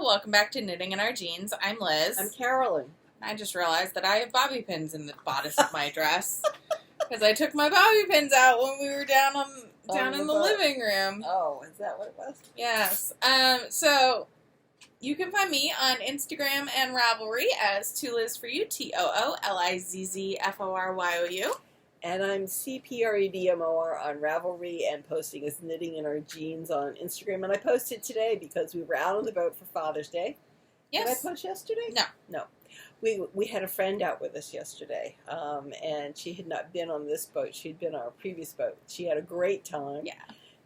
welcome back to Knitting in Our Jeans. I'm Liz. I'm Carolyn. I just realized that I have bobby pins in the bodice of my dress because I took my bobby pins out when we were down in the living room. Oh, is that what it was? Yes. So you can find me on Instagram and Ravelry as TooLizzForYou, TOOLizzForYou. And I'm CPREDMOR on Ravelry and posting as Knitting in Our Jeans on Instagram. And I posted today because we were out on the boat for Father's Day. Yes. Did I post yesterday? No. We had a friend out with us yesterday, and she had not been on this boat. She'd been on our previous boat. She had a great time. Yeah.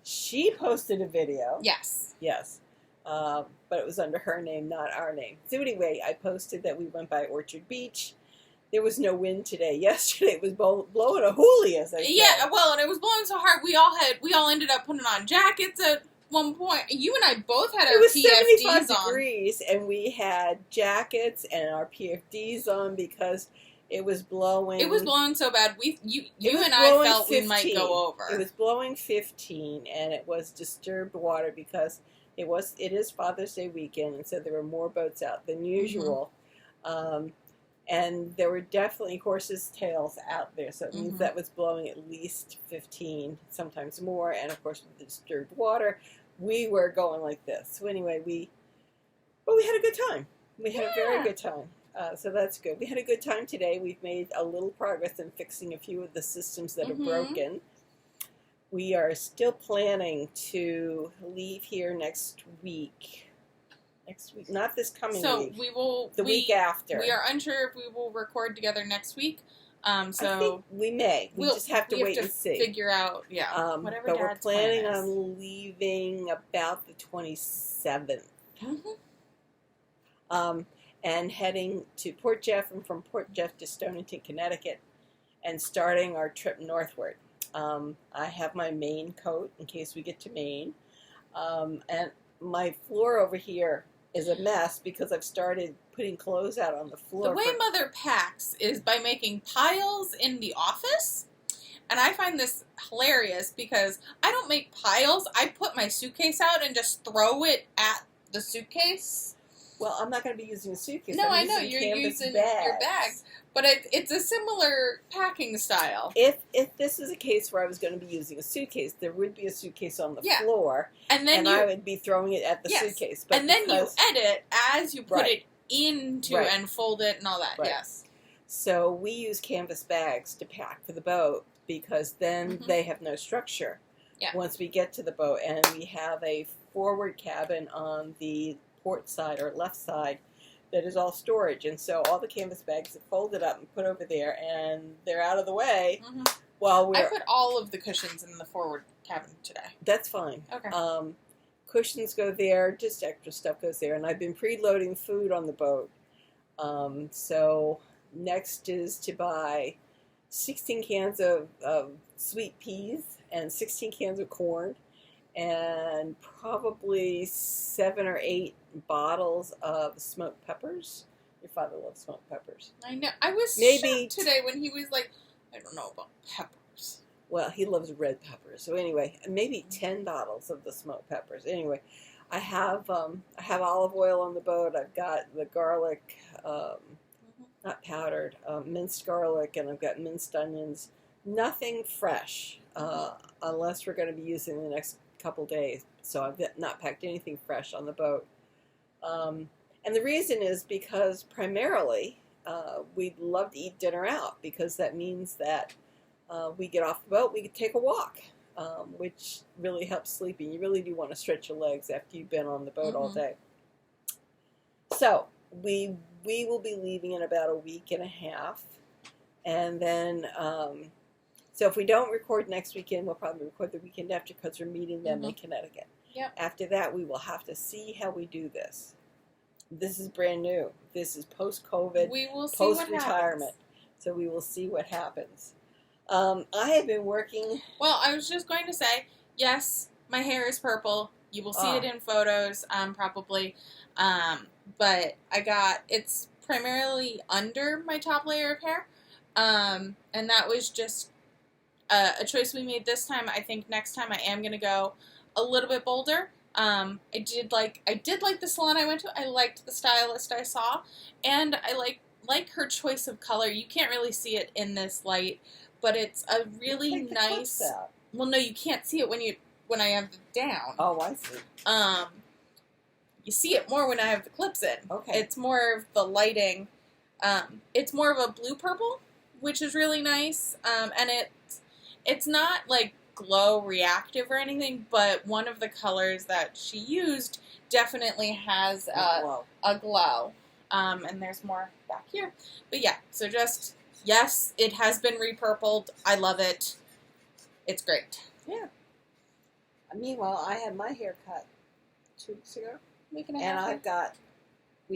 She posted a video. Yes. Yes. But it was under her name, not our name. So anyway, I posted that we went by Orchard Beach. There was no wind today. Yesterday it was blowing a hoolie, as I said. Yeah, well, and it was blowing so hard we all ended up putting on jackets at one point. You and I both had our PFDs on. It was 75 degrees, and we had jackets and our PFDs on because it was blowing. It was blowing so bad. You and I felt 15. We might go over. It was blowing 15, and it was disturbed water because it is Father's Day weekend, and so there were more boats out than usual. Mm-hmm. And there were definitely horses' tails out there, so it means that was blowing at least 15, sometimes more. And of course, with the disturbed water, we were going like this. So anyway, we had a good time. We had a very good time. So that's good. We had a good time today. We've made a little progress in fixing a few of the systems that are broken. We are still planning to leave here next week. Next week, not this coming week. So we will. The week after. We are unsure if we will record together next week. I think we may. We just have to wait and see. Figure out, whatever. But we're planning on leaving about the 27th. And heading to Port Jeff, and from Port Jeff to Stonington, Connecticut, and starting our trip northward. I have my Maine coat in case we get to Maine, and my floor over here is a mess because I've started putting clothes out on the floor. The way Mother packs is by making piles in the office, and I find this hilarious because I don't make piles. I put my suitcase out and just throw it at the suitcase. Well, I'm not going to be using a suitcase. No, I know you're using your bags, but it's a similar packing style. If this is a case where I was going to be using a suitcase, there would be a suitcase on the floor, and I would be throwing it at the suitcase. But then you edit as you put it into and fold it and all that. Right. Yes. So we use canvas bags to pack for the boat because then they have no structure. Yeah. Once we get to the boat, and we have a forward cabin on the port side or left side that is all storage, and so all the canvas bags are folded up and put over there, and they're out of the way while we're... I put all of the cushions in the forward cabin today. That's fine. Okay. Cushions go there, just extra stuff goes there, and I've been preloading food on the boat. So next is to buy 16 cans of sweet peas and 16 cans of corn, and probably 7 or 8 bottles of smoked peppers. Your father loves smoked peppers. I know. I was shocked today when he was like, I don't know about peppers. Well, he loves red peppers. So anyway, maybe 10 bottles of the smoked peppers. Anyway, I have olive oil on the boat. I've got the garlic, not powdered, minced garlic, and I've got minced onions. Nothing fresh, unless we're going to be using the next couple days, so I've not packed anything fresh on the boat. And the reason is because primarily we'd love to eat dinner out, because that means that we get off the boat, we can take a walk, which really helps sleeping. You really do want to stretch your legs after you've been on the boat all day. So we will be leaving in about a week and a half, and then so if we don't record next weekend, we'll probably record the weekend after because we're meeting them in Connecticut. Yep. After that, we will have to see how we do this. This is brand new. This is post-COVID, post-retirement. So we will see what happens. I have been working... Well, I was just going to say, yes, my hair is purple. You will see it in photos, probably. But it's primarily under my top layer of hair. And that was just a choice we made this time. I think next time I am going to go a little bit bolder I did like the salon I went to. I liked the stylist I saw, and I like her choice of color. You can't really see it in this light, but it's a really nice. Well, no, you can't see it when I have it down. Oh, I see. You see it more when I have the clips in. Okay. It's more of the lighting. It's more of a blue purple, which is really nice. And it's not like glow reactive or anything, but one of the colors that she used definitely has a glow. And there's more back here. But yeah, so just, yes, it has been repurpled. I love it. It's great. Yeah. Meanwhile, I had my hair cut 2 weeks ago. We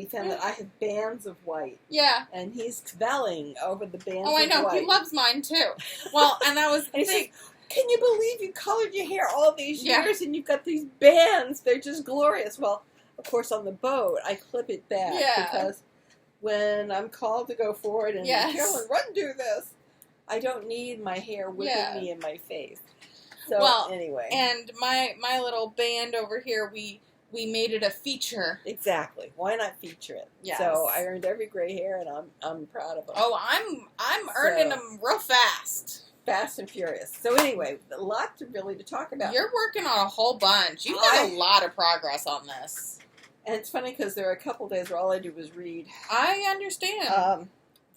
found that I have bands of white. Yeah. And he's belling over the bands of white. Oh, I know. He loves mine, too. Well, and that was the thing. Can you believe you colored your hair all these years and you've got these bands? They're just glorious. Well, of course, on the boat, I clip it back. Yeah. Because when I'm called to go forward and Carolyn, run, do this, I don't need my hair whipping me in my face. So, anyway. And my little band over here, we made it a feature. Exactly. Why not feature it? Yes. So I earned every gray hair, and I'm proud of them. Oh, I'm earning them real fast. Fast and furious. So anyway, a lot to talk about. You're working on a whole bunch. You've got a lot of progress on this. And it's funny because there are a couple days where all I do was read. I understand.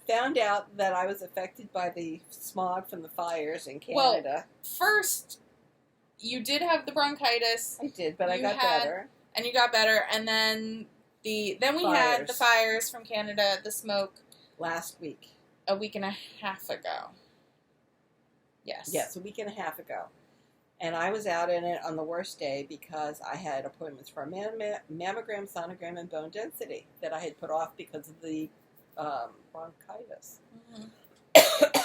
Found out that I was affected by the smog from the fires in Canada. Well, first, you did have the bronchitis. I did, but I got better. And you got better, and then we had the fires from Canada, the smoke. Last week. A week and a half ago. Yes. Yes, a week and a half ago. And I was out in it on the worst day because I had appointments for a mammogram, sonogram, and bone density that I had put off because of the bronchitis. Mm-hmm.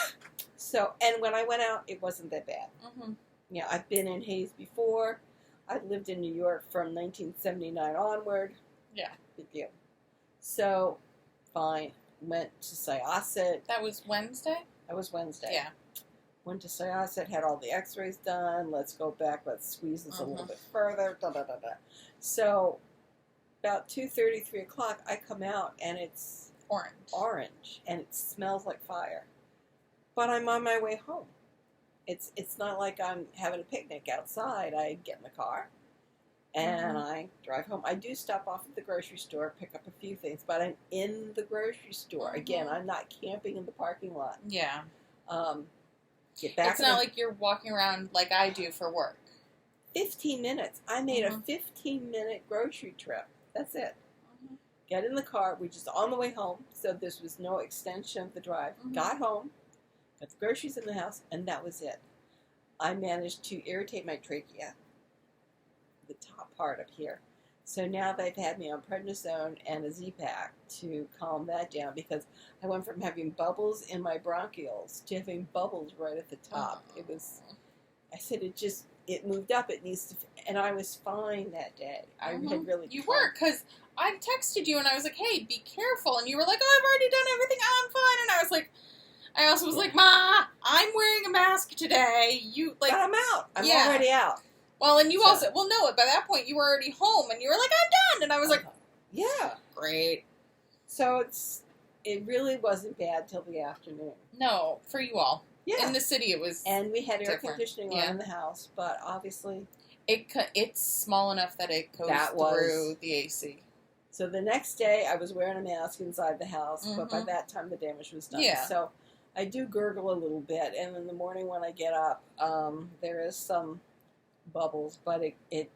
So, and when I went out, it wasn't that bad. Mm-hmm. Yeah, I've been in Hayes before. I lived in New York from 1979 onward. Yeah. Big deal. So, fine. Went to Syosset. That was Wednesday? That was Wednesday. Yeah. Went to Syosset, had all the x-rays done. Let's go back. Let's squeeze this a little bit further. Da, da, da, da. So, about 2:30, 3 o'clock, I come out, and it's orange. And it smells like fire. But I'm on my way home. It's not like I'm having a picnic outside. I get in the car, and I drive home. I do stop off at the grocery store, pick up a few things, but I'm in the grocery store. Again, I'm not camping in the parking lot. Yeah. Get back. It's not like you're walking around like I do for work. 15 minutes. I made a 15-minute grocery trip. That's it. Get in the car. We're just on the way home, so this was no extension of the drive. Got home. Got the groceries in the house, and that was it. I managed to irritate my trachea, the top part up here. So now they've had me on prednisone and a Z-Pack to calm that down because I went from having bubbles in my bronchioles to having bubbles right at the top. It was, I said it moved up. It needs to, and I was fine that day. I had really. You were, because I texted you and I was like, "Hey, be careful," and you were like, "Oh, I've already done everything. I'm fine," and I was like. I also was like, Ma, I'm wearing a mask today. You like, but I'm out. I'm already out. Well, and you also, no, by that point you were already home, and you were like, I'm done, and I was like, yeah, great. So it really wasn't bad till the afternoon. No, for you all. Yeah. In the city, it was. And we had air conditioning on in the house, but obviously it's small enough that it goes through the AC. So the next day, I was wearing a mask inside the house, but by that time the damage was done. Yeah. So. I do gurgle a little bit, and in the morning when I get up, there is some bubbles, but it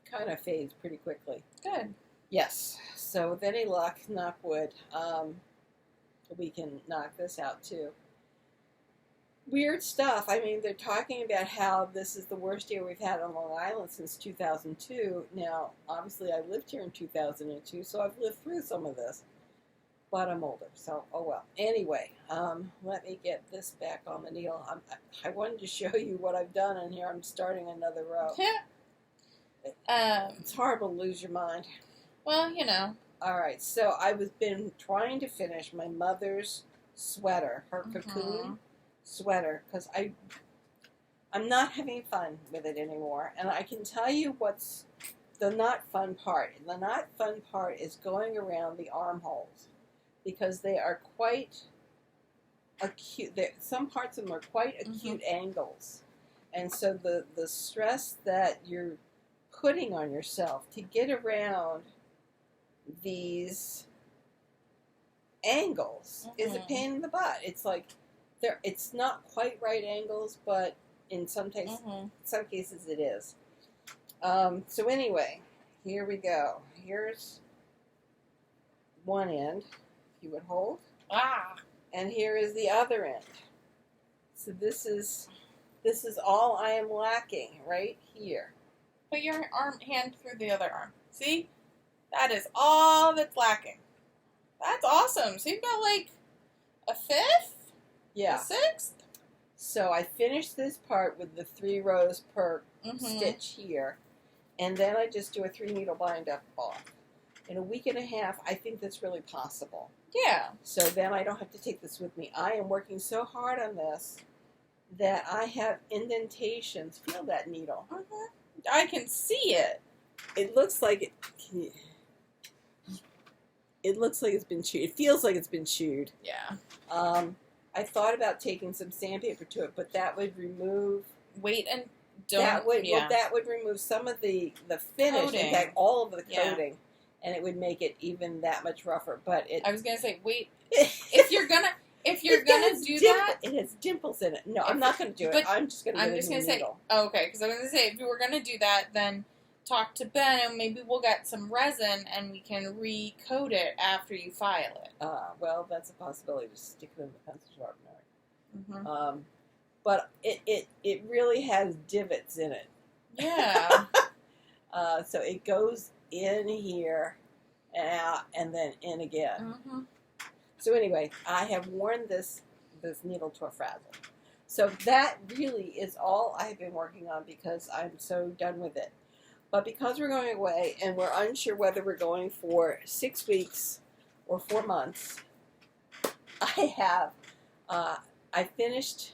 kind of fades pretty quickly. Good. Yes. So with any luck, knock wood, we can knock this out too. Weird stuff. I mean, they're talking about how this is the worst year we've had on Long Island since 2002. Now, obviously, I lived here in 2002, so I've lived through some of this. But I'm older, so oh well. Anyway, let me get this back on the needle. I wanted to show you what I've done, and here I'm starting another row. It's horrible to lose your mind. Well, you know. All right, so I've been trying to finish my mother's sweater, her Cocoon sweater, because I'm not having fun with it anymore, and I can tell you what's the not fun part. And the not fun part is going around the armholes because they are quite acute. Some parts of them are quite acute angles. And so the stress that you're putting on yourself to get around these angles is a pain in the butt. It's like it's not quite right angles, but in some cases it is. So anyway, here we go. Here's one end, if you would hold. And here is the other end. So this is all I am lacking right here. Put your hand through the other arm. See? That is all that's lacking. That's awesome. So you've got like a fifth? Yeah. A sixth? So I finished this part with the 3 rows per stitch here. And then I just do a 3 needle bind up off. In a week and a half, I think that's really possible. Yeah. So then I don't have to take this with me. I am working so hard on this that I have indentations. Feel that needle. I can see it. It looks like it looks like it's been chewed. It feels like it's been chewed. Yeah. I thought about taking some sandpaper to it, but that would remove. Wait and don't. That would remove some of the finish. Coating. In fact, all of the coating, and it would make it even that much rougher. But I was gonna say, wait. if you're gonna do that, it has dimples in it. No, I'm not gonna do it. I'm just gonna. Say, okay, because I was gonna say if you were gonna do that, then talk to Ben and maybe we'll get some resin and we can recoat it after you file it. Well, that's a possibility. Just stick it in the pencil sharpener. But it really has divots in it. Yeah. So it goes in here and out and then in again. So anyway, I have worn this needle to a frazzle. So that really is all I've been working on because I'm so done with it. But because we're going away and we're unsure whether we're going for 6 weeks or 4 months, I finised.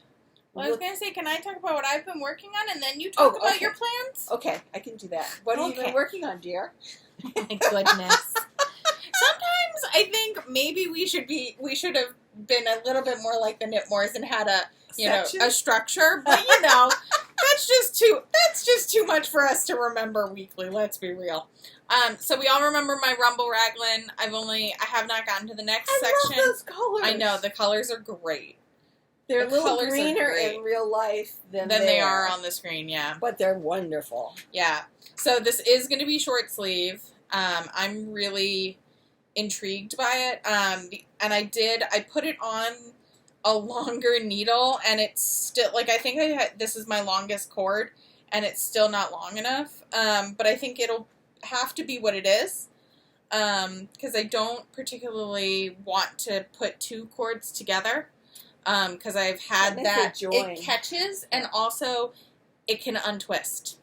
Well, I was going to say, can I talk about what I've been working on and then you talk about your plans? Okay, I can do that. What have you been working on, dear? My goodness. Sometimes I think maybe we should have been a little bit more like the Knitmores and had a structure, but that's just too much for us to remember weekly, let's be real. So we all remember my Rumble Raglan. I have not gotten to the next section. I love those colors. I know, the colors are great. They're a little greener in real life than they are on the screen, yeah. But they're wonderful. Yeah. So this is going to be short sleeve. I'm really intrigued by it. And I put it on a longer needle and it's still, I think this is my longest cord and it's still not long enough. But I think it'll have to be what it is. Because I don't particularly want to put 2 cords together. Because I've had that it catches and also it can untwist.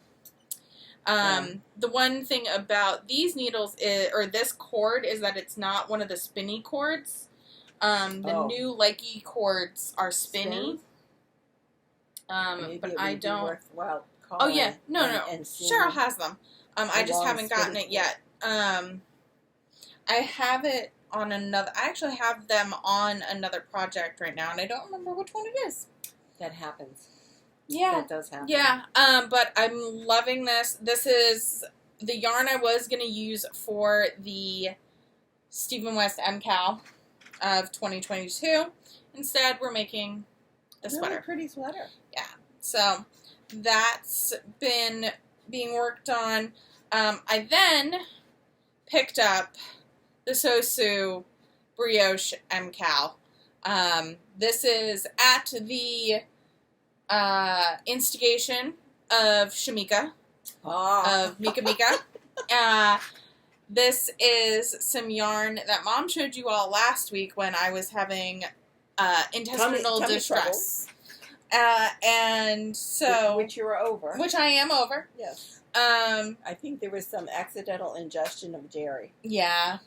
The one thing about these needles or this cord is that it's not one of the spinny cords. The new Likey cords are spinny. But I don't. Oh yeah, no. Cheryl has them. I just haven't gotten it yet. I have it on another. I actually have them on another project right now, and I don't remember which one it is. That happens. Yeah, that does happen. Yeah, but I'm loving this. This is the yarn I was going to use for the Stephen West MKAL of 2022. Instead, we're making a sweater. Really pretty sweater. Yeah. So that's been being worked on. I then picked up the Sosu Brioche MKAL. This is at the instigation of Shamika, of Mika Mika. This is some yarn that Mom showed you all last week when I was having intestinal distress. And so... Which you were over. Which I am over. Yes. I think there was some accidental ingestion of dairy. Yeah.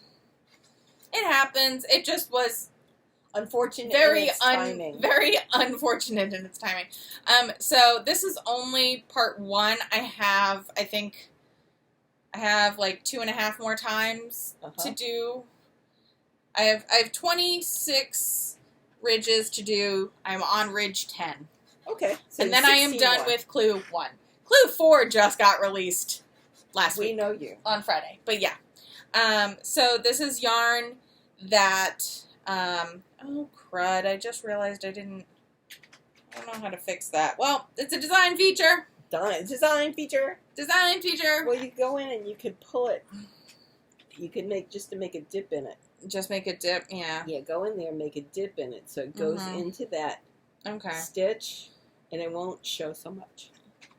It happens. It just was... Unfortunate in its timing. Very unfortunate in its timing. So this is only part 1. I have, I think, I have like 2.5 more times to do. I have 26 ridges to do. I'm on ridge 10. Okay. So and then I am done with clue 1. Clue 4 just got released last week. We know you. On Friday. But yeah. So this is yarn that, oh crud, I just realized I don't know how to fix that. Well, it's a design feature. Design feature. Design feature. Well, you go in and you could pull it. You could make a dip in it. Just make a dip, yeah. Yeah, go in there and make a dip in it so it goes into that stitch and it won't show so much.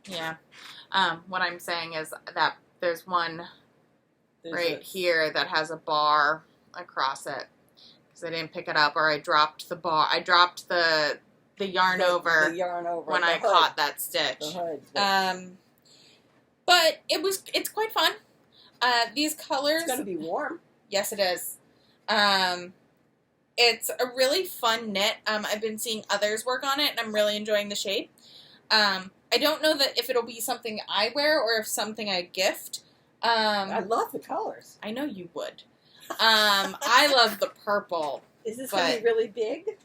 Yeah. What I'm saying is that there's one here that has a bar across it because I didn't pick it up or I dropped the bar. I dropped the yarn over when I caught that stitch. The hood. But it's quite fun. These colors. It's gonna be warm. Yes, it is. It's a really fun knit. I've been seeing others work on it, and I'm really enjoying the shape. I don't know that if it'll be something I wear or if something I gift. I love the colors. I know you would. I love the purple. Is this going to be really big?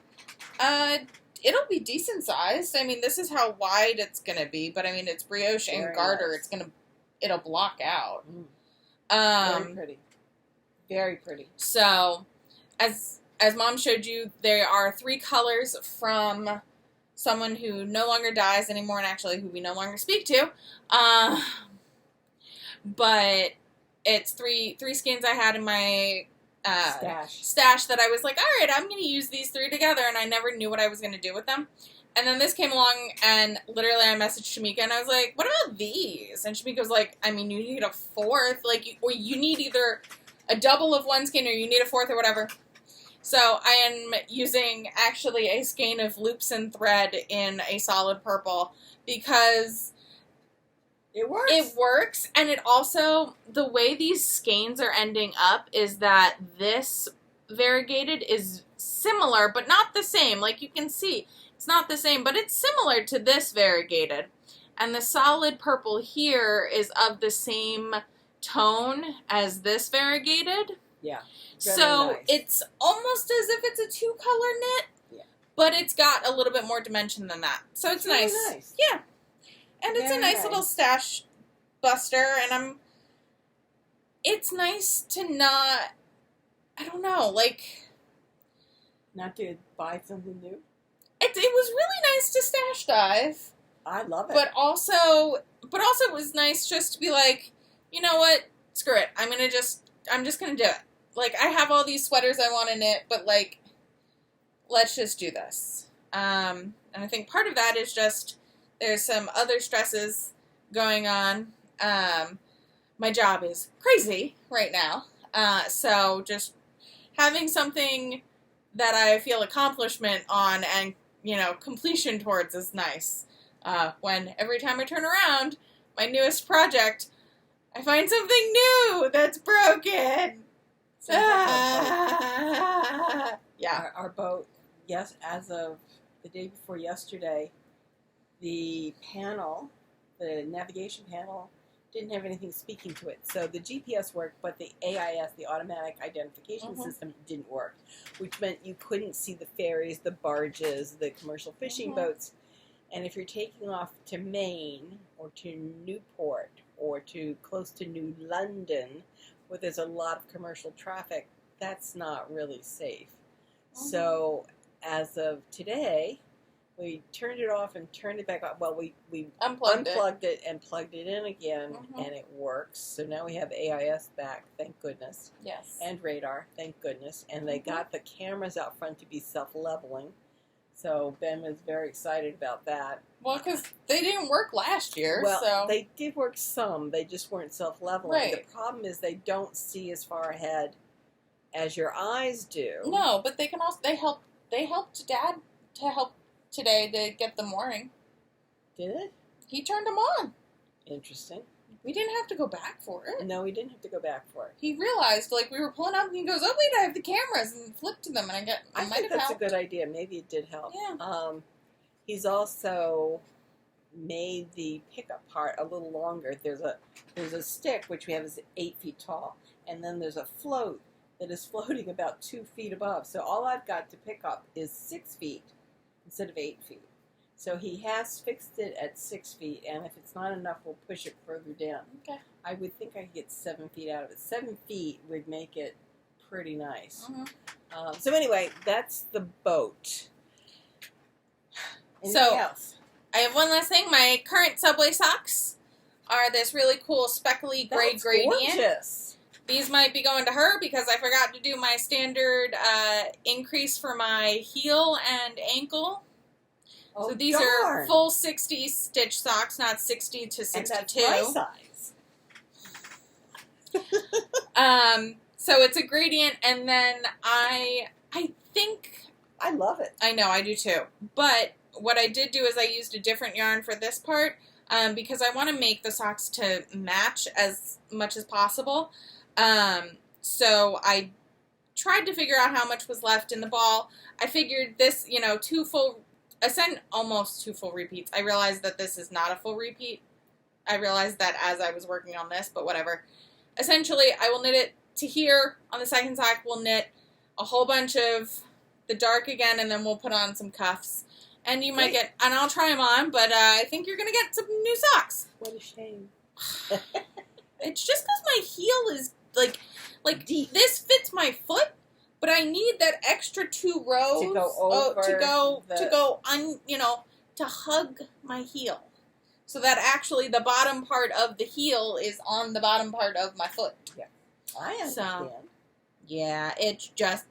It'll be decent sized. I mean, this is how wide it's going to be, but I mean, it's brioche and garter. Nice. It'll block out. Very pretty. Very pretty. So, as Mom showed you, there are 3 colors from someone who no longer dies anymore and actually who we no longer speak to. But it's three skeins I had in my stash that I was like, all right, I'm going to use these 3 together, and I never knew what I was going to do with them. And then this came along, and literally I messaged Shamika, and I was like, what about these? And Shamika was like, I mean, you need a 4th, or you need either a double of one skein or you need a 4th or whatever. So I am using actually a skein of loops and thread in a solid purple because it works. It works, and it also, the way these skeins are ending up is that this variegated is similar, but not the same. Like you can see, it's not the same, but it's similar to this variegated. And the solid purple here is of the same tone as this variegated. Yeah. So nice. It's almost as if it's a 2-color knit, but it's got a little bit more dimension than that. So it's really nice. Yeah. And it's a nice little stash buster, and it's nice to not, I don't know, like, not to buy something new. It was really nice to stash dive. I love it. But also it was nice just to be like, you know what, screw it. I'm just gonna do it. Like, I have all these sweaters I want to knit, but like, let's just do this. And I think part of that is just, there's some other stresses going on. My job is crazy right now. So just having something that I feel accomplishment on and, completion towards is nice. When every time I turn around, my newest project, I find something new that's broken. Yeah. Our boat, yes, as of the day before yesterday, the panel, the navigation panel, didn't have anything speaking to it. So the GPS worked, but the AIS, the automatic identification system, didn't work, which meant you couldn't see the ferries, the barges, the commercial fishing boats. And if you're taking off to Maine or to Newport or to close to New London, where there's a lot of commercial traffic, that's not really safe. So as of today, we turned it off and turned it back on. Well, we unplugged it and plugged it in again, and it works. So now we have AIS back, thank goodness. Yes. And radar, thank goodness. And they got the cameras out front to be self-leveling. So Ben was very excited about that. Well, because they didn't work last year. Well, so they did work some. They just weren't self-leveling. Right. The problem is they don't see as far ahead as your eyes do. No, but they can also they helped Dad to help today to get the mooring. Did it? He turned them on. Interesting. We didn't have to go back for it. No, we didn't have to go back for it. He realized, like, we were pulling up, and he goes, "Oh wait, I have the cameras," and flipped to them, and I think that's helped. A good idea. Maybe it did help. Yeah. He's also made the pickup part a little longer. There's a stick, which we have is 8 feet tall, and then there's a float that is floating about 2 feet above. So all I've got to pick up is 6 feet instead of 8 feet. So he has fixed it at 6 feet, and if it's not enough, we'll push it further down. Okay. I would think I could get 7 feet out of it. 7 feet would make it pretty nice. So anyway, that's the boat. Anything else? I have one last thing. My current Subway socks are this really cool speckly gray gradient. Gorgeous. These might be going to her because I forgot to do my standard increase for my heel and ankle. Oh, so these are full 60 stitch socks, not 60 to 62. And that's my size. So it's a gradient, and then I think... I love it. I know, I do too. But what I did do is I used a different yarn for this part because I want to make the socks to match as much as possible. So I tried to figure out how much was left in the ball. I figured this, I sent almost 2 full repeats. I realized that this is not a full repeat. I realized that as I was working on this, but whatever. Essentially, I will knit it to here. On the second sock, we'll knit a whole bunch of the dark again, and then we'll put on some cuffs. And you might get, and I'll try them on, but I think you're going to get some new socks. What a shame. It's just because my heel is, like deep. This fits my foot, but I need that extra 2 rows to go over to hug my heel. So that actually the bottom part of the heel is on the bottom part of my foot. Yeah. I understand. So, yeah, it's just,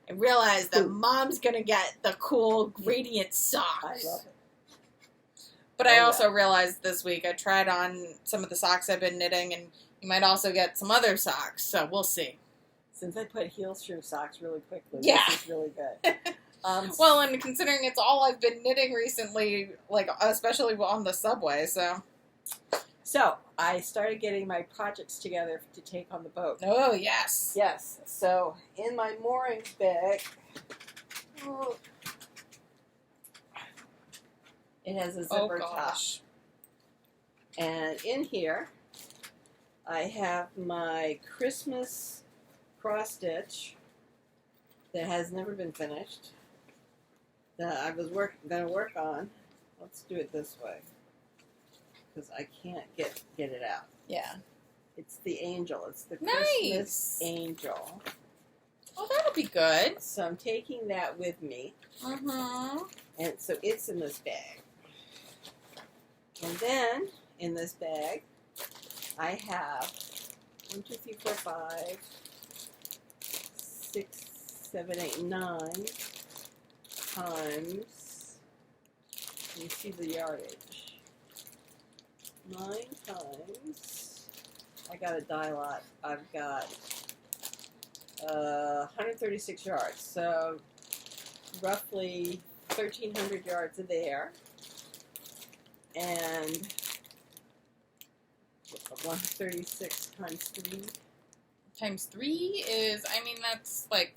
I realized that Mom's going to get the cool gradient socks. I love it. But I also realized this week, I tried on some of the socks I've been knitting, and you might also get some other socks, so we'll see. Since I put heel through socks really quickly, yeah. This is really good. Well, and considering it's all I've been knitting recently, like especially on the subway, so. So, I started getting my projects together to take on the boat. Oh, yes. Yes. So, in my moorings bag, it has a zipper top. And in here, I have my Christmas cross stitch that has never been finished, that I was going to work on. Let's do it this way, because I can't get it out. Yeah. It's the angel. It's the Christmas angel. Oh, that'll be good. So I'm taking that with me. Mm-hmm. And so it's in this bag. And then, in this bag, I have 1, 2, 3, 4, 5, 6, 7, 8, 9 times, let me see the yardage, 9 times, I got a die lot, I've got 136 yards, so roughly 1,300 yards of there, and 136 times 3. Times 3 is, that's like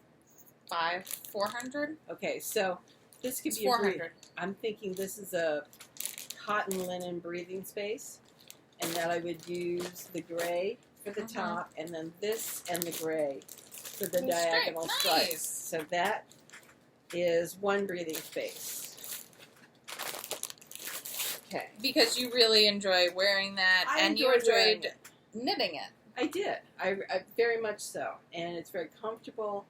400. Okay, so this could be 400. I'm thinking this is a cotton linen breathing space, and that I would use the gray for the top, and then this and the gray for the diagonal stripes. So that is 1 breathing space. Okay. Because you really enjoy wearing that, and you enjoyed knitting it. I did. I very much so. And it's very comfortable.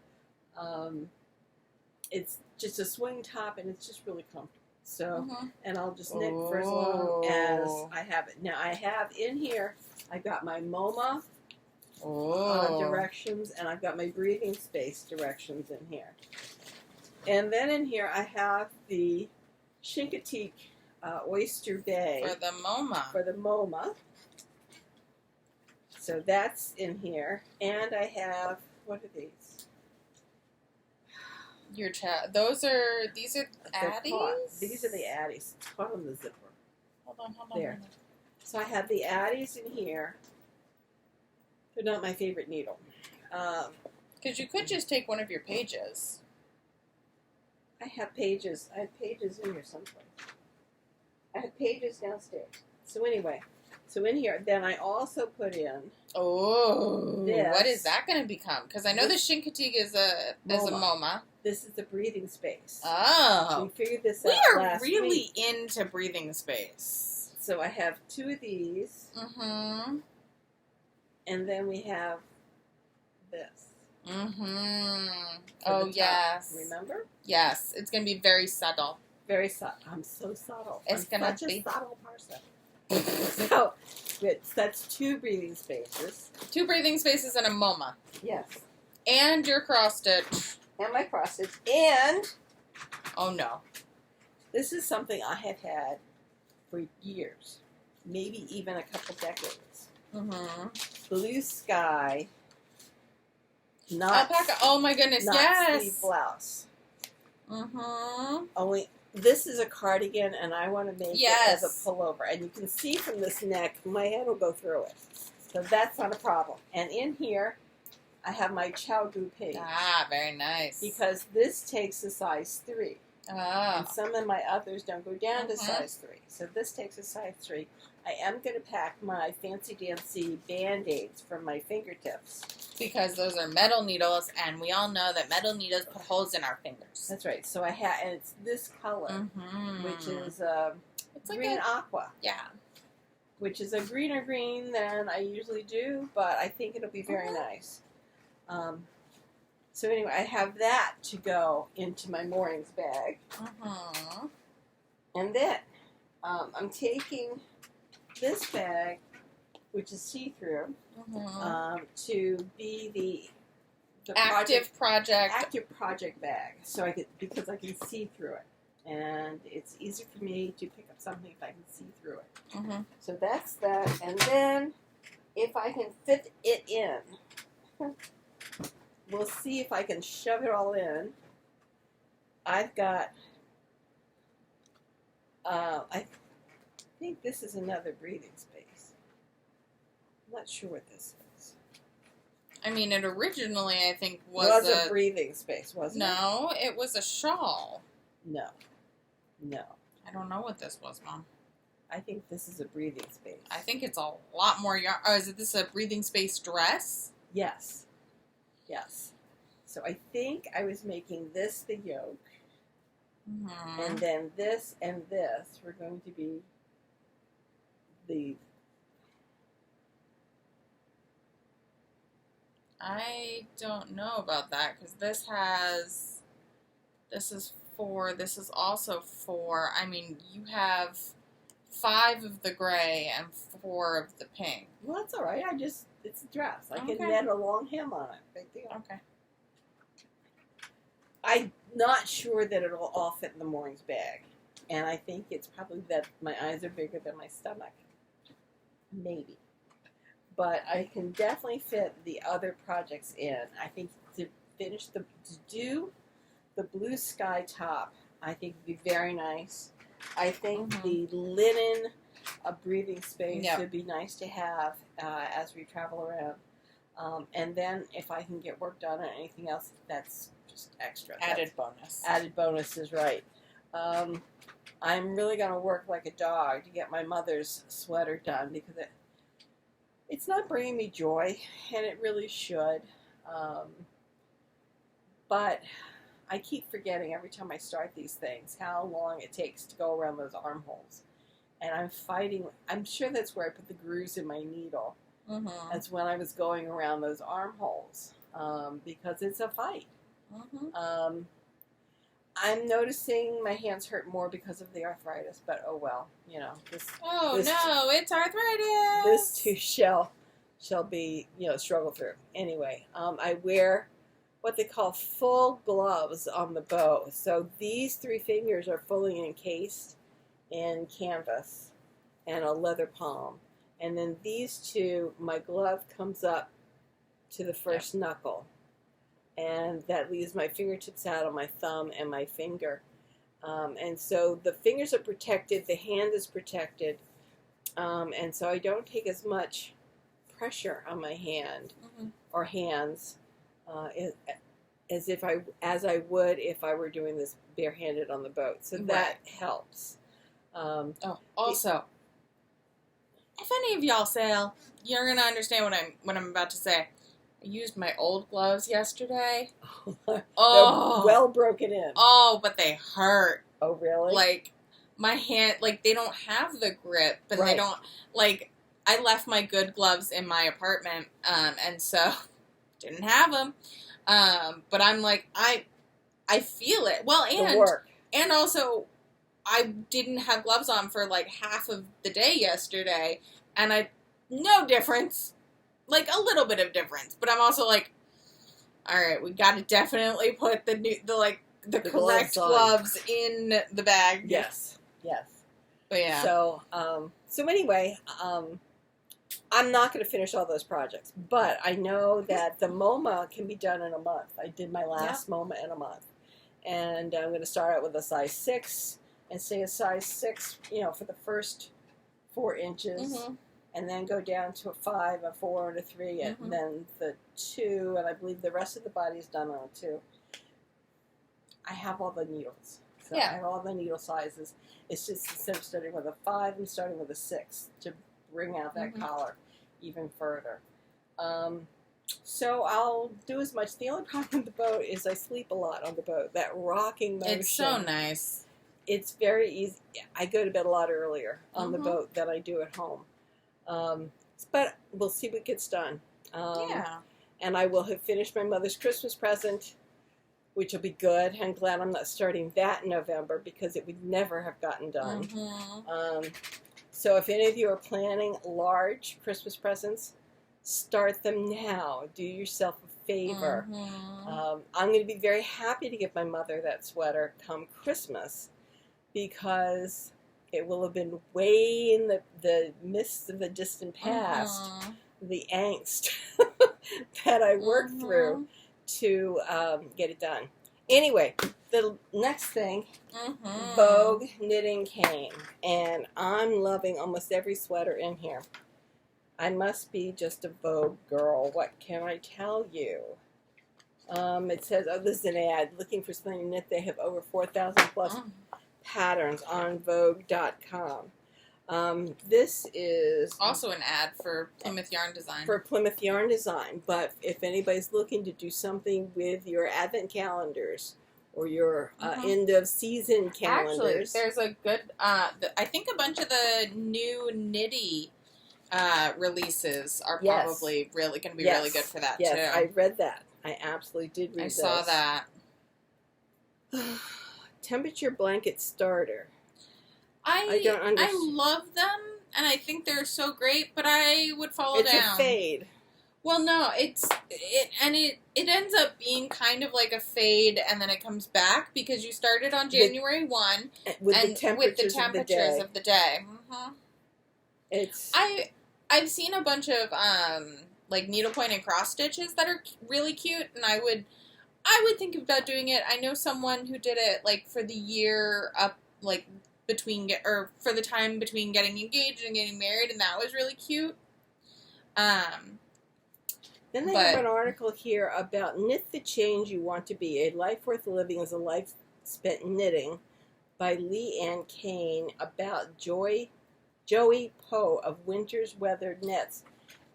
It's just a swing top, and it's just really comfortable. So, and I'll just knit for as long as I have it. Now, I have in here, I've got my Moma directions, and I've got my breathing space directions in here. And then in here, I have the Chincoteague Oyster Bay. For the Moma. For the Moma. So that's in here. And I have, what are these? These are Addies? These are the Addies. It's caught on the zipper. Hold on. There. So I have the Addies in here. They're not my favorite needle. Because you could just take one of your pages. I have pages in here someplace. I have pages downstairs. So anyway, so in here, then I also put in. Oh, this. What is that going to become? Because I know the Shinkatig is a MoMA. This is the breathing space. Oh. We figured this out last week. We are really into breathing space. So I have 2 of these. Mm-hmm. And then we have this. Mm-hmm. Oh, yes. Remember? Yes. It's going to be very subtle. Very subtle. I'm so subtle. It's going to be. Such a subtle person. So, that's 2 breathing spaces. 2 breathing spaces and a MoMA. Yes. And your cross stitch. And my cross stitch. And. Oh, no. This is something I have had for years. Maybe even a couple decades. Mm-hmm. Blue sky. Alpaca. Oh, my goodness. Yes. Sleeve blouse. Mm-hmm. Only. This is a cardigan, and I want to make it as a pullover. And you can see from this neck, my head will go through it. So that's not a problem. And in here, I have my Chowgu page. Ah, very nice. Because this takes a size 3. Oh. And some of my others don't go down to size 3. So this takes a size 3. I am going to pack my fancy dancy Band-Aids from my fingertips. Because those are metal needles, and we all know that metal needles put holes in our fingers. That's right. So I have, and it's this color, which is it's like green aqua. Yeah. Which is a greener green than I usually do, but I think it'll be very nice. So anyway, I have that to go into my moorings bag. And then I'm taking this bag, which is see-through, to be the active project bag. So because I can see through it, and it's easy for me to pick up something if I can see through it. So that's that, and then if I can fit it in, we'll see if I can shove it all in. I've got. I think this is another breathing space. I'm not sure what this is. I mean, it originally, I think, was a breathing space, wasn't it? No, it was a shawl. No. I don't know what this was, Mom. I think this is a breathing space. I think it's a lot more yarn. Oh, is this a breathing space dress? Yes. So I think I was making this the yoke. And then this and this were going to be the... I don't know about that, because this is also 4, I mean, you have 5 of the gray and 4 of the pink. Well, that's all right. It's a dress. I can net a long hem on it. Big deal. Okay. I'm not sure that it'll all fit in the moorings bag. And I think it's probably that my eyes are bigger than my stomach. Maybe. But I can definitely fit the other projects in. I think to do the blue sky top, I think would be very nice. I think the linen breathing space would be nice to have as we travel around. And then if I can get work done on anything else, that's just extra. Added bonus. Added bonus is right. I'm really going to work like a dog to get my mother's sweater done because it's not bringing me joy, and it really should. But I keep forgetting every time I start these things how long it takes to go around those armholes. And I'm fighting. I'm sure that's where I put the grooves in my needle. That's when I was going around those armholes because it's a fight. I'm noticing my hands hurt more because of the arthritis, but oh well, you know. It's arthritis. This too shall be, struggle through. Anyway, I wear what they call full gloves on the bow. So these 3 fingers are fully encased in canvas and a leather palm. And then these 2, my glove comes up to the first knuckle. And that leaves my fingertips out on my thumb and my finger. And so the fingers are protected, the hand is protected, and so I don't take as much pressure on my hand or hands as I would if I were doing this barehanded on the boat. So that helps. Also, if any of y'all sail, you're gonna understand what I'm about to say. I used my old gloves yesterday. They're well broken in. Oh, but they hurt. Oh, really? Like, my hand, like, they don't have the grip, and right. they don't, like, I left my good gloves in my apartment, and so, didn't have them. But I'm like, I feel it. Well, and also, I didn't have gloves on for, like, half of the day yesterday, and no difference. Like, a little bit of difference. But I'm also like, alright, we gotta definitely put the correct gloves in the bag. Yes. But yeah. So anyway, I'm not going to finish all those projects, but I know that the Moma can be done in a month. I did my last Moma in a month. And I'm going to start out with a size 6 and say a size 6, for the first 4 inches. Mm-hmm. And then go down to a 5, a 4, and a 3, and then the 2, and I believe the rest of the body is done on a 2. I have all the needles. So I have all the needle sizes. It's just instead of starting with a 5, I'm starting with a 6 to bring out that collar even further. So I'll do as much. The only problem with the boat is I sleep a lot on the boat. That rocking motion. It's so nice. It's very easy. I go to bed a lot earlier on the boat than I do at home. But we'll see what gets done. And I will have finished my mother's Christmas present, which will be good. I'm glad I'm not starting that in November because it would never have gotten done. So if any of you are planning large Christmas presents, start them now. Do yourself a favor. I'm going to be very happy to give my mother that sweater come Christmas because it will have been way in the mists of the distant past, the angst that I worked through to get it done. Anyway, the next thing, Vogue knitting came, and I'm loving almost every sweater in here. I must be just a Vogue girl. What can I tell you? It says, this is an ad, looking for something to knit. They have over 4,000 plus patterns on Vogue.com. This is also an ad for Plymouth Yarn Design. For Plymouth Yarn Design, but if anybody's looking to do something with your advent calendars or your end of season calendars, actually, there's a good. I think a bunch of the new Nitty releases are probably really going to be really good for that too. Yes, I read that. I absolutely did read. I saw that. Temperature blanket starter. I don't understand. I love them, and I think they're so great, but I would follow down. It's a fade. Well, no, it ends up being kind of like a fade, and then it comes back because you started on January 1 with the temperatures of the day. It's I've seen a bunch of like needlepoint and cross stitches that are really cute, and I would think about doing it. I know someone who did it like for the year up like for the time between getting engaged and getting married, and that was really cute. Then they have an article here about Knit the Change You Want to Be. A Life Worth Living is a Life Spent Knitting by Lee Ann Kane about Joey Poe of Winter's Weathered Knits.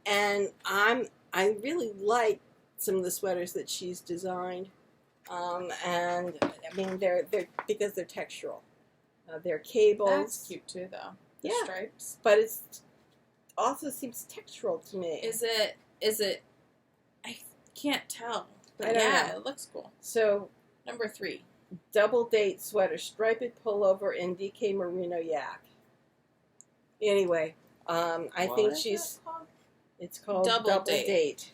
And I really like some of the sweaters that she's designed. And I mean they're because they're textural. They're cables. That's cute too, though. The stripes. But it also seems textural to me. Is it? I can't tell. But it looks cool. So number 3, double date sweater, striped pullover in DK Merino yak. Anyway, I think it's called Double Date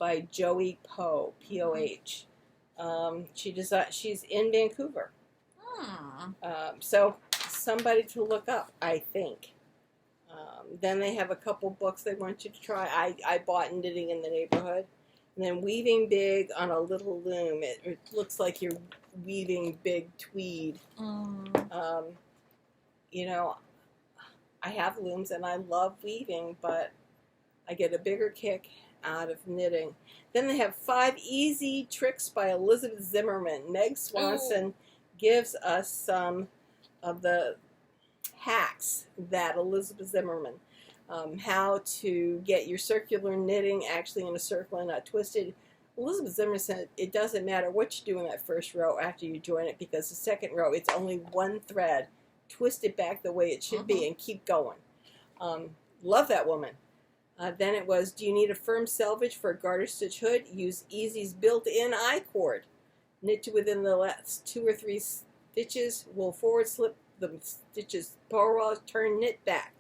by Joey Poe, P-O-H. She's in Vancouver. So somebody to look up, I think. Then they have a couple books they want you to try. I bought Knitting in the Neighborhood. And then Weaving Big on a Little Loom. It looks like you're weaving big tweed. I have looms and I love weaving, but I get a bigger kick out of knitting. Then they have 5 Easy Tricks by Elizabeth Zimmerman. Meg Swanson gives us some of the hacks that Elizabeth Zimmerman, how to get your circular knitting actually in a circle and not twisted. Elizabeth Zimmerman said it doesn't matter what you do in that first row after you join it, because the second row, it's only one thread. Twist it back the way it should be and keep going. Love that woman. Then it was, do you need a firm selvage for a garter stitch hood? Use Easy's built-in I-cord. Knit to within the last 2 or 3 stitches. Will forward slip the stitches parallel, turn, knit back.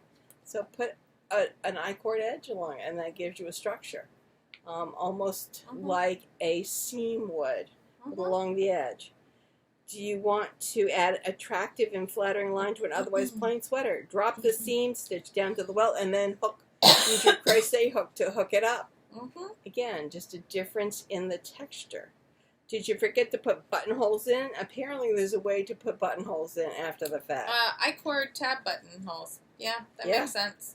So put an I-cord edge along it, and that gives you a structure. Almost like a seam would, but along the edge. Do you want to add attractive and flattering line to an otherwise plain sweater? Drop the seam stitch down to the welt and then hook. Use your crochet hook to hook it up. Again, just a difference in the texture. Did you forget to put buttonholes in? Apparently there's a way to put buttonholes in after the fact. I cord tab buttonholes. Yeah, that makes sense.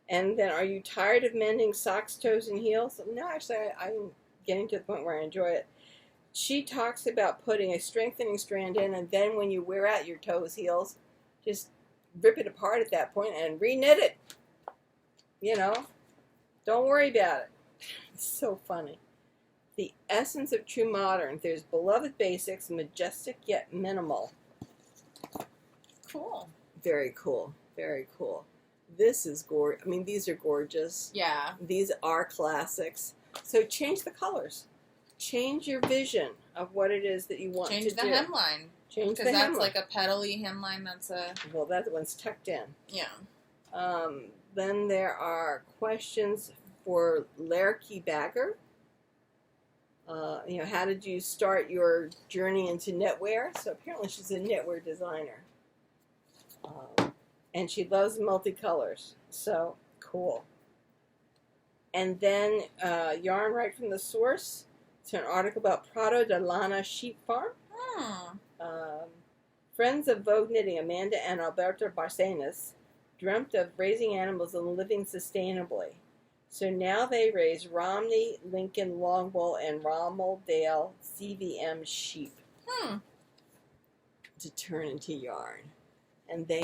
And then, are you tired of mending socks, toes, and heels? No, actually, I'm getting to the point where I enjoy it. She talks about putting a strengthening strand in, and then when you wear out your toes, heels, just rip it apart at that point and re-knit it. You know, don't worry about it. It's so funny. The essence of true modern. There's beloved basics, majestic yet minimal. Cool. Very cool. Very cool. This is gorgeous. I mean, these are gorgeous. Yeah. These are classics. So change the colors. Change your vision of what it is that you want to do. Change the hemline. Change the hemline. Because that's like a petally hemline. That's a... Well, that one's tucked in. Yeah. Then there are questions for Larky Bagger. You know, how did you start your journey into knitwear? So apparently she's a knitwear designer. And she loves multicolors. So, cool. And then yarn right from the source. It's an article about Prado de Lana Sheep Farm. Friends of Vogue Knitting, Amanda and Alberto Barcenas, dreamt of raising animals and living sustainably. So now they raise Romney, Lincoln, Longwool, and Rommeldale CVM sheep to turn into yarn. And they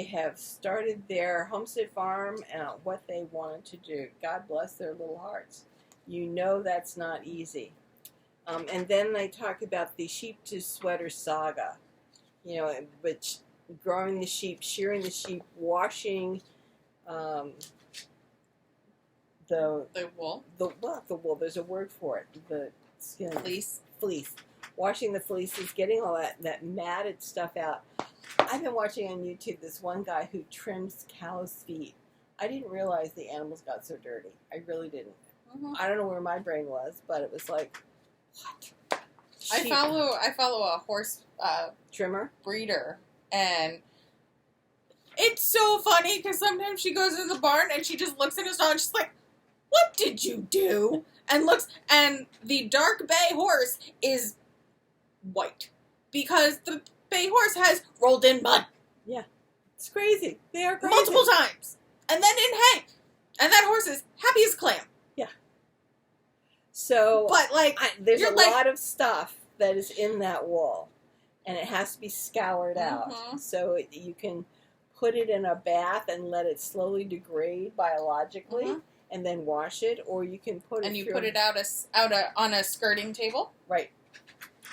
have started their homestead farm and what they wanted to do. God bless their little hearts. You know that's not easy. And then they talk about the sheep to sweater saga. You know, which growing the sheep, shearing the sheep, washing the wool. The wool. There's a word for it. The skin. Fleece. Washing the fleeces, getting all that matted stuff out. I've been watching on YouTube this one guy who trims cows' feet. I didn't realize the animals got so dirty. I really didn't. I don't know where my brain was, but it was like, what? I follow a horse trimmer breeder, and it's so funny because sometimes she goes in the barn and she just looks at his dog and she's like, "What did you do?" And looks, and the dark bay horse is white because the bay horse has rolled in mud. Yeah, it's crazy. They are crazy. Multiple times, and then in hay, and that horse is happy as a clam. Yeah. So, but like, there's a lot of stuff that is in that wool, and it has to be scoured out. So you can put it in a bath and let it slowly degrade biologically, and then wash it, or you can put it. And you put it out on a skirting table, right?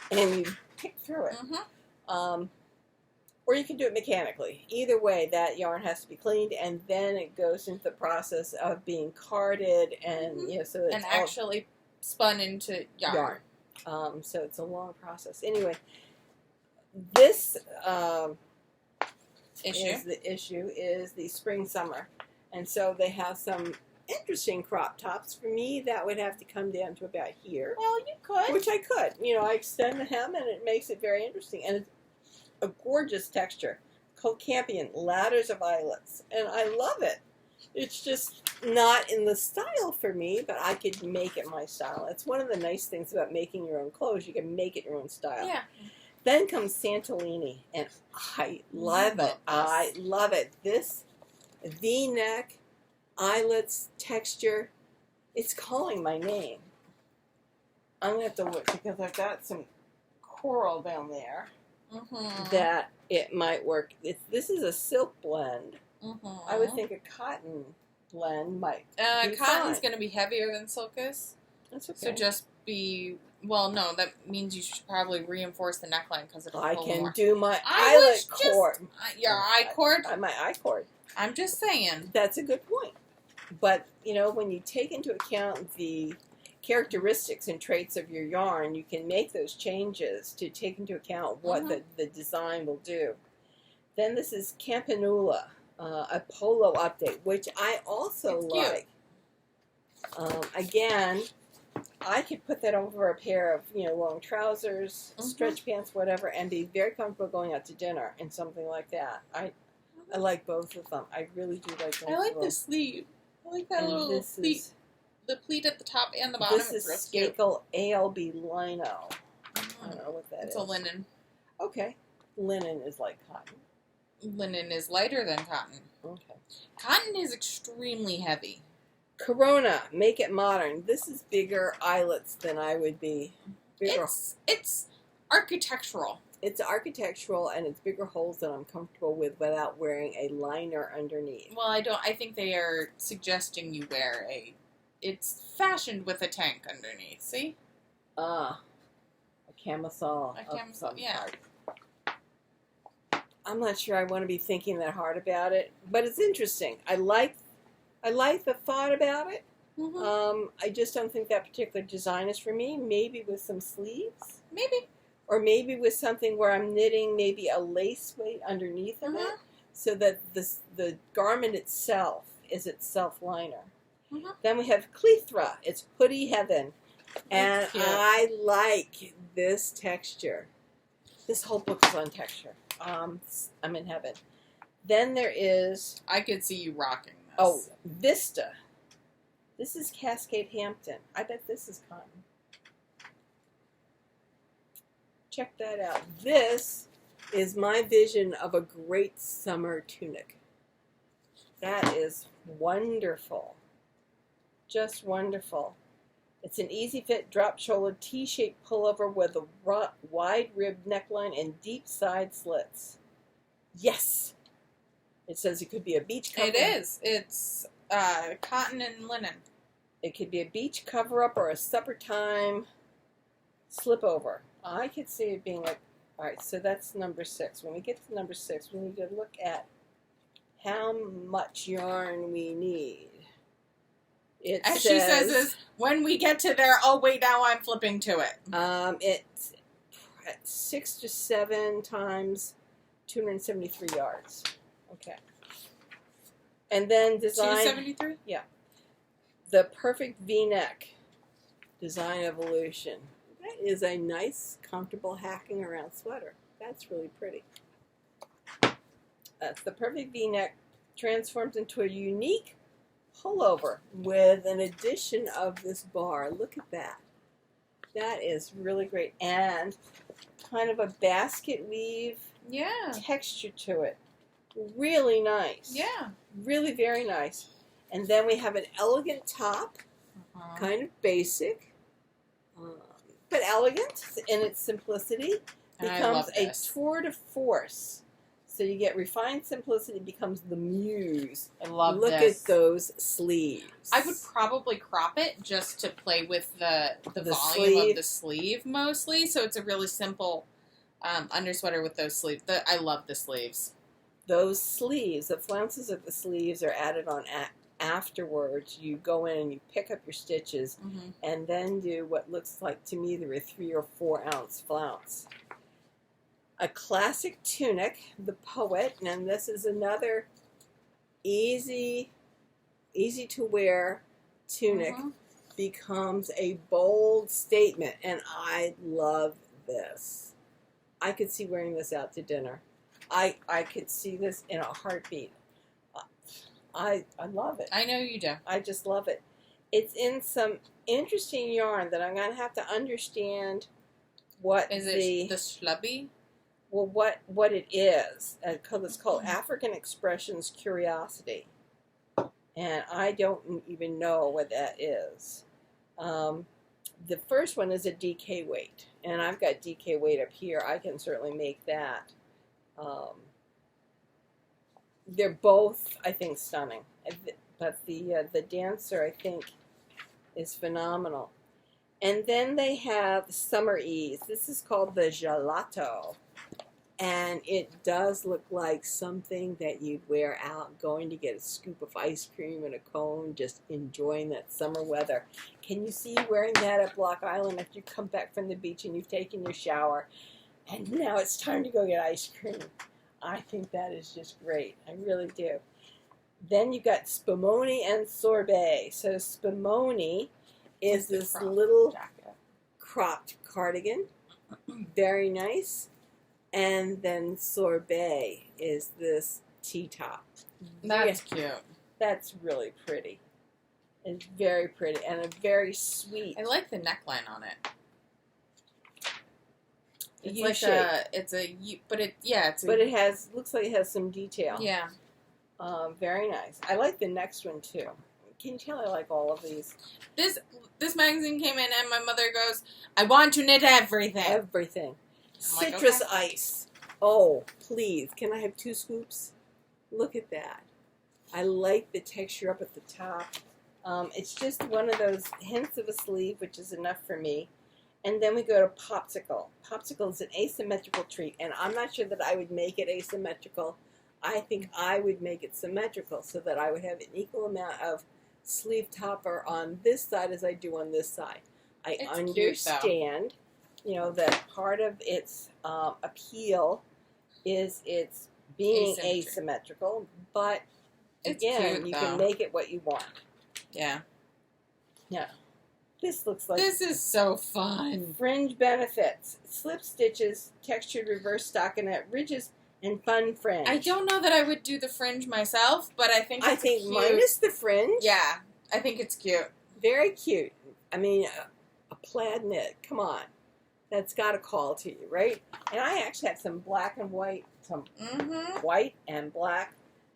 And you pick through it. Or you can do it mechanically. Either way, that yarn has to be cleaned, and then it goes into the process of being carded, and you know, so it's actually spun into yarn. So it's a long process. Anyway, this is the spring summer, and so they have some interesting crop tops. For me, that would have to come down to about here. Well, you could, which I could. You know, I extend the hem, and it makes it very interesting, and it's a gorgeous texture called Campion Ladders of Islets, and I love it. It's just not in the style for me, but I could make it my style. It's one of the nice things about making your own clothes. You can make it your own style. Yeah. Then comes Santolini, and I love it. I love it. This V-neck, eyelets, texture, it's calling my name. I'm going to have to look because I've got some coral down there. that it might work. This is a silk blend. I would think a cotton blend might be cotton's fine. going to be heavier than silk is. That's okay. So just be... Well, no, that means you should probably reinforce the neckline because it'll pull more. I can do my eyelet cord. Your eye cord? My eye cord. I'm just saying. That's a good point. But, you know, when you take into account the characteristics and traits of your yarn, you can make those changes to take into account what the design will do. Then this is Campanula, a polo update, which I also like. Again, I could put that over a pair of, you know, long trousers, stretch pants, whatever, and be very comfortable going out to dinner and something like that. I like both of them. I really do like both of them. I like the sleeve. I like that little pleat. The pleat at the top and the bottom. This is Skakel ALB Lino. I don't know what that is. It's a linen. Okay. Linen is like cotton. Linen is lighter than cotton. Okay. Cotton is extremely heavy. Corona, Make It Modern. This is bigger eyelets than I would be. Bigger. It's architectural. It's architectural, and it's bigger holes than I'm comfortable with without wearing a liner underneath. Well, I think they are suggesting you wear it's fashioned with a tank underneath, see? A camisole. A camisole, yeah. I'm not sure I want to be thinking that hard about it, but it's interesting. I like the thought about it. I just don't think that particular design is for me. Maybe with some sleeves. Maybe. Or maybe with something where I'm knitting maybe a lace weight underneath of it, so that the garment itself is itself liner. Then we have Cleithra. It's hoodie heaven. And I like this texture. This whole book is on texture. I'm in heaven. Then there is... I could see you rocking this. Oh, Vista. This is Cascade Hampton. I bet this is cotton. Check that out. This is my vision of a great summer tunic. That is wonderful. Just wonderful. It's an easy fit drop shoulder T-shaped pullover with a wide ribbed neckline and deep side slits. Yes! It says it could be a beach cover. It is. It's cotton and linen. It could be a beach cover-up or a supper time slip over. I could see it being like, all right, so that's number 6. When we get to number 6, we need to look at how much yarn we need. As she says is, when we get to there, oh, wait, now I'm flipping to it. It's 6 to 7 times 273 yards. Okay. And then design... 273? Yeah. The Perfect V-neck design evolution. That is a nice, comfortable hacking around sweater. That's really pretty. The Perfect V-neck transforms into a unique pullover with an addition of this bar. Look at that. That is really great. And kind of a basket weave texture to it. Really nice. Yeah. Really very nice. And then we have an elegant top, kind of basic, but elegant in its simplicity. Becomes a tour de force. So you get refined simplicity, becomes the muse. I love this. Look at those sleeves. I would probably crop it just to play with the volume of the sleeve mostly. So it's a really simple undersweater with those sleeves. I love the sleeves. Those sleeves, the flounces of the sleeves are added on afterwards. You go in and you pick up your stitches and then do what looks like to me there are 3 or 4 ounce flounce. A classic tunic, the Poet, and this is another easy to wear tunic, becomes a bold statement, and I love this. I could see wearing this out to dinner. I could see this in a heartbeat. I love it. I know you do. I just love it. It's in some interesting yarn that I'm going to have to understand what is it. The schlubby? Well, what it is. It's called African Expressions Curiosity. And I don't even know what that is. the first one is a DK weight, and I've got DK weight up here. I can certainly make that. They're both, I think, stunning. But the dancer, I think, is phenomenal. And then they have Summer Ease. This is called the Gelato. And it does look like something that you'd wear out, going to get a scoop of ice cream and a cone, just enjoying that summer weather. Can you see you wearing that at Block Island after you come back from the beach and you've taken your shower, and now it's time to go get ice cream? I think that is just great. I really do. Then you got Spumoni and Sorbet. So Spumoni is this little cropped cardigan. Very nice. And then Sorbet is this T-top. That's cute. That's really pretty. It's very pretty and a very sweet. I like the neckline on it. It's U like shape. it has, looks like it has some detail. Yeah. Very nice. I like the next one too. Can you tell I like all of these? This magazine came in and my mother goes, "I want to knit everything." Everything. I'm Citrus like, okay. ice. Oh, please. Can I have 2 scoops? Look at that. I like the texture up at the top. It's just one of those hints of a sleeve, which is enough for me. And then we go to Popsicle. Popsicle is an asymmetrical treat, and I'm not sure that I would make it asymmetrical. I think I would make it symmetrical so that I would have an equal amount of sleeve topper on this side as I do on this side. I understand, you know, that part of its appeal is its being asymmetrical, but again, cute, you can make it what you want. Yeah. Yeah. This looks like... This is so fun. Fringe benefits. Slip stitches, textured reverse stockinette, ridges, and fun fringe. I don't know that I would do the fringe myself, but I think it's cute. Minus the fringe. Yeah. I think it's cute. Very cute. I mean, a plaid knit. Come on. That's got a call to you, right? And I actually have some black and white, some white and black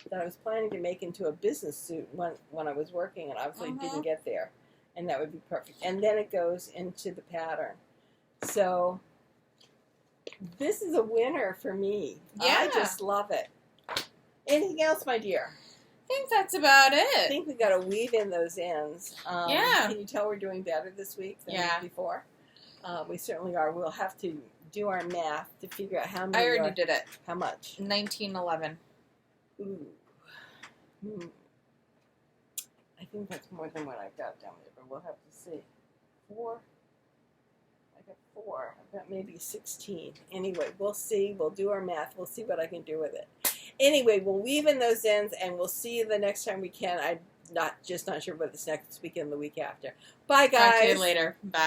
that I was planning to make into a business suit when I was working, and obviously didn't get there. And that would be perfect. And then it goes into the pattern. So this is a winner for me. Yeah. I just love it. Anything else, my dear? I think that's about I it. think we've got to weave in those ends. Yeah. Can you tell we're doing better this week than before? We certainly are. We'll have to do our math to figure out how many. I already did it. How much? 1911. Ooh. I think that's more than what I've got down there, but we'll have to see. 4. I got 4. I've got maybe 16. Anyway, we'll see. We'll do our math. We'll see what I can do with it. Anyway, we'll weave in those ends, and we'll see you the next time we can. I'm not sure whether it's next weekend or the week after. Bye, guys. Talk to you later. Bye.